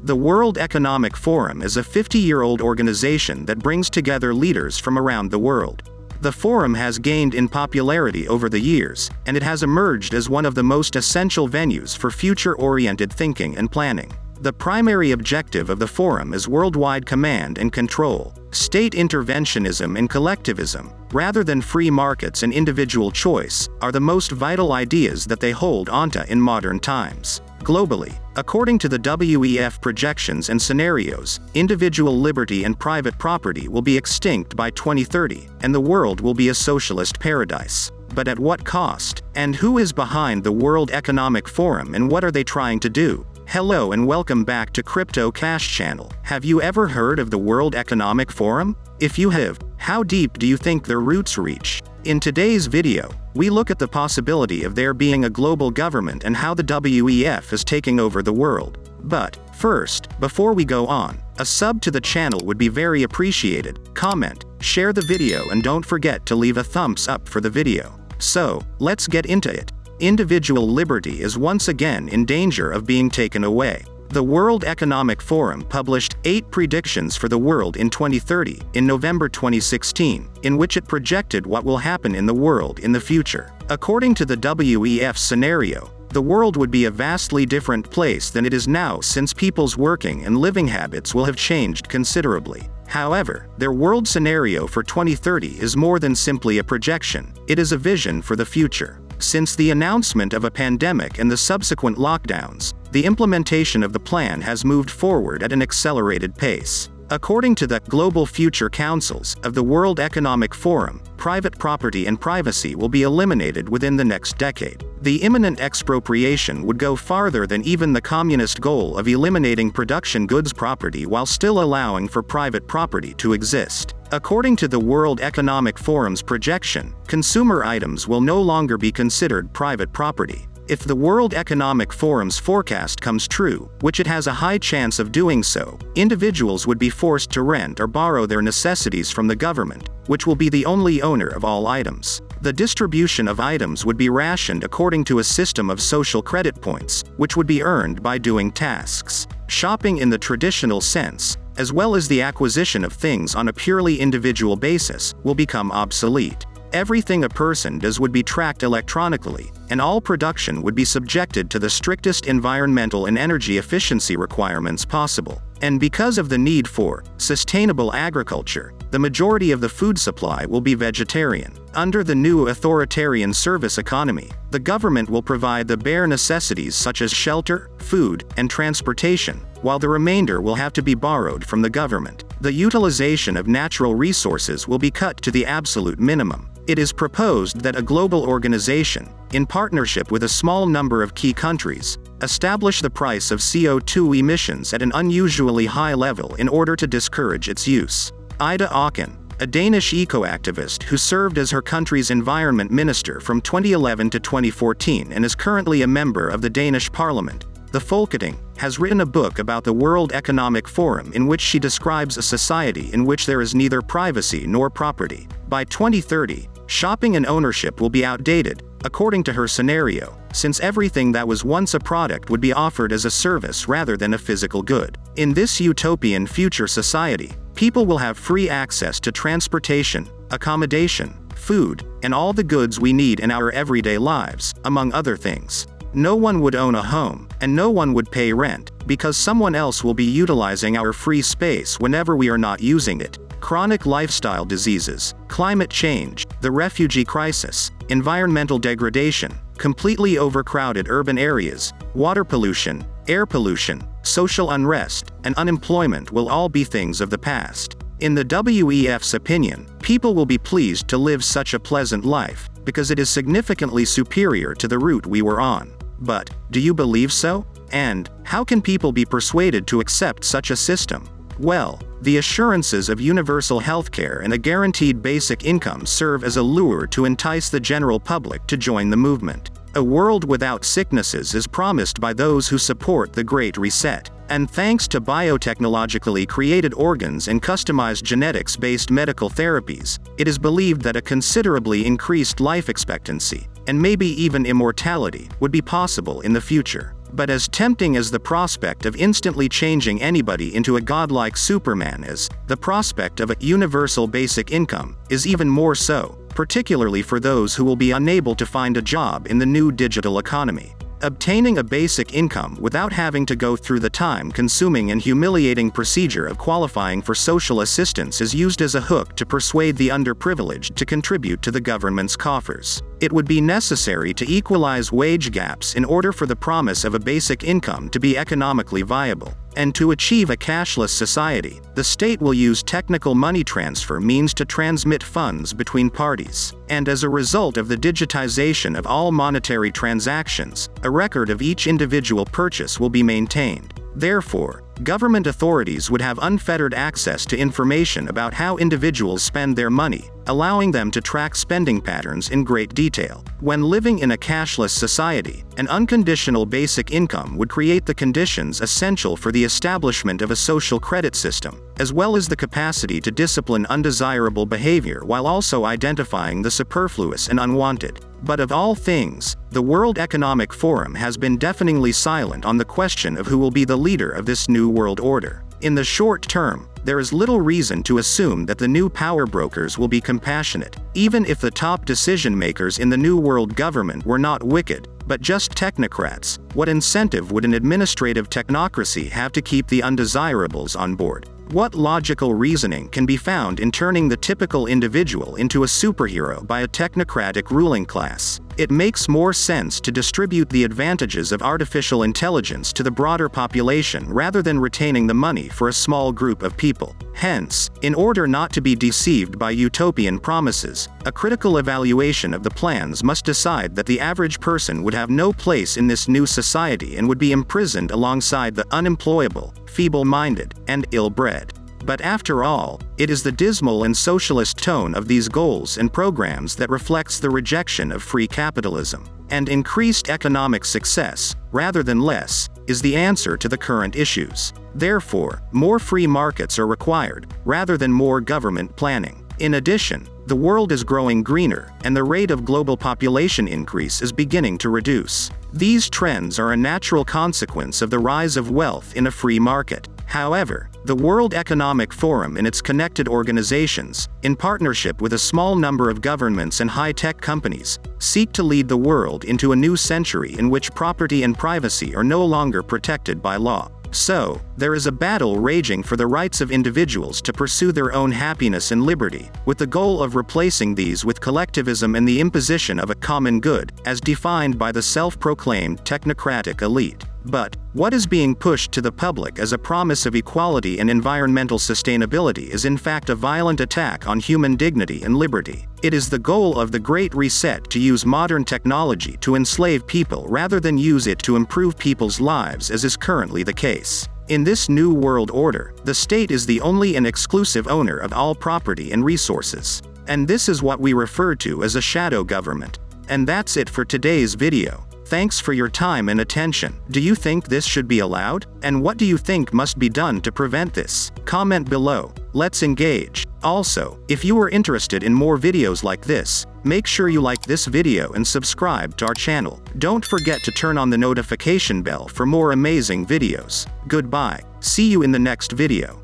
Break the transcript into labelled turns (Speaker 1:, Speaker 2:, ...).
Speaker 1: The World Economic Forum is a 50-year-old organization that brings together leaders from around the world. The forum has gained in popularity over the years, and it has emerged as one of the most essential venues for future-oriented thinking and planning. The primary objective of the forum is worldwide command and control, state interventionism and collectivism, rather than free markets and individual choice, are the most vital ideas that they hold onto in modern times. Globally, according to the WEF projections and scenarios, individual liberty and private property will be extinct by 2030, and the world will be a socialist paradise. But at what cost? And who is behind the World Economic Forum and what are they trying to do? Hello and welcome back to Crypto Cash Channel. Have you ever heard of the World Economic Forum? If you have, how deep do you think their roots reach? In today's video, we look at the possibility of there being a global government and how the WEF is taking over the world. But, first, before we go on, a sub to the channel would be very appreciated. Comment, share the video and don't forget to leave a thumbs up for the video. So, let's get into it. Individual liberty is once again in danger of being taken away. The World Economic Forum published 8 predictions for the world in 2030 in November 2016, in which it projected what will happen in the world in the future. According to the WEF scenario, the world would be a vastly different place than it is now since people's working and living habits will have changed considerably. However, their world scenario for 2030 is more than simply a projection, it is a vision for the future. Since the announcement of a pandemic and the subsequent lockdowns, the implementation of the plan has moved forward at an accelerated pace. According to the Global Future Councils of the World Economic Forum, private property and privacy will be eliminated within the next decade. The imminent expropriation would go farther than even the communist goal of eliminating production goods property while still allowing for private property to exist. According to the World Economic Forum's projection, consumer items will no longer be considered private property. If the World Economic Forum's forecast comes true, which it has a high chance of doing so, individuals would be forced to rent or borrow their necessities from the government, which will be the only owner of all items. The distribution of items would be rationed according to a system of social credit points, which would be earned by doing tasks. Shopping in the traditional sense, as well as the acquisition of things on a purely individual basis, will become obsolete. Everything a person does would be tracked electronically, and all production would be subjected to the strictest environmental and energy efficiency requirements possible. And because of the need for sustainable agriculture, the majority of the food supply will be vegetarian. Under the new authoritarian service economy, the government will provide the bare necessities such as shelter, food, and transportation, while the remainder will have to be borrowed from the government. The utilization of natural resources will be cut to the absolute minimum. It is proposed that a global organization, in partnership with a small number of key countries, establish the price of CO2 emissions at an unusually high level in order to discourage its use. Ida Auken, a Danish eco-activist who served as her country's environment minister from 2011 to 2014 and is currently a member of the Danish parliament, the Folketing, has written a book about the World Economic Forum in which she describes a society in which there is neither privacy nor property. By 2030, shopping and ownership will be outdated, according to her scenario, since everything that was once a product would be offered as a service rather than a physical good. In this utopian future society, people will have free access to transportation, accommodation, food, and all the goods we need in our everyday lives, among other things. No one would own a home, and no one would pay rent, because someone else will be utilizing our free space whenever we are not using it. Chronic lifestyle diseases, climate change, the refugee crisis, environmental degradation, completely overcrowded urban areas, water pollution, air pollution, social unrest, and unemployment will all be things of the past. In the WEF's opinion, people will be pleased to live such a pleasant life, because it is significantly superior to the route we were on. But, do you believe so? And, how can people be persuaded to accept such a system? Well, the assurances of universal healthcare and a guaranteed basic income serve as a lure to entice the general public to join the movement. A world without sicknesses is promised by those who support the Great Reset. And thanks to biotechnologically created organs and customized genetics-based medical therapies, it is believed that a considerably increased life expectancy, and maybe even immortality, would be possible in the future. But as tempting as the prospect of instantly changing anybody into a godlike Superman is, the prospect of a universal basic income is even more so, particularly for those who will be unable to find a job in the new digital economy. Obtaining a basic income without having to go through the time-consuming and humiliating procedure of qualifying for social assistance is used as a hook to persuade the underprivileged to contribute to the government's coffers. It would be necessary to equalize wage gaps in order for the promise of a basic income to be economically viable. And to achieve a cashless society, the state will use technical money transfer means to transmit funds between parties. And as a result of the digitization of all monetary transactions, a record of each individual purchase will be maintained. Therefore, government authorities would have unfettered access to information about how individuals spend their money, allowing them to track spending patterns in great detail. When living in a cashless society, an unconditional basic income would create the conditions essential for the establishment of a social credit system, as well as the capacity to discipline undesirable behavior while also identifying the superfluous and unwanted. But of all things, the World Economic Forum has been deafeningly silent on the question of who will be the leader of this new world order. In the short term, there is little reason to assume that the new power brokers will be compassionate, even if the top decision makers in the new world government were not wicked, but just technocrats. What incentive would an administrative technocracy have to keep the undesirables on board? What logical reasoning can be found in turning the typical individual into a superhero by a technocratic ruling class? It makes more sense to distribute the advantages of artificial intelligence to the broader population rather than retaining the money for a small group of people. Hence, in order not to be deceived by utopian promises, a critical evaluation of the plans must decide that the average person would have no place in this new society and would be imprisoned alongside the unemployable, feeble-minded, and ill-bred. But after all, it is the dismal and socialist tone of these goals and programs that reflects the rejection of free capitalism. And increased economic success, rather than less, is the answer to the current issues. Therefore, more free markets are required, rather than more government planning. In addition, the world is growing greener, and the rate of global population increase is beginning to reduce. These trends are a natural consequence of the rise of wealth in a free market. However, the World Economic Forum and its connected organizations, in partnership with a small number of governments and high-tech companies, seek to lead the world into a new century in which property and privacy are no longer protected by law. So, there is a battle raging for the rights of individuals to pursue their own happiness and liberty, with the goal of replacing these with collectivism and the imposition of a common good, as defined by the self-proclaimed technocratic elite. But, what is being pushed to the public as a promise of equality and environmental sustainability is in fact a violent attack on human dignity and liberty. It is the goal of the Great Reset to use modern technology to enslave people rather than use it to improve people's lives as is currently the case. In this new world order, the state is the only and exclusive owner of all property and resources. And this is what we refer to as a shadow government. And that's it for today's video. Thanks for your time and attention. Do you think this should be allowed? And what do you think must be done to prevent this? Comment below. Let's engage. Also, if you are interested in more videos like this, make sure you like this video and subscribe to our channel. Don't forget to turn on the notification bell for more amazing videos. Goodbye. See you in the next video.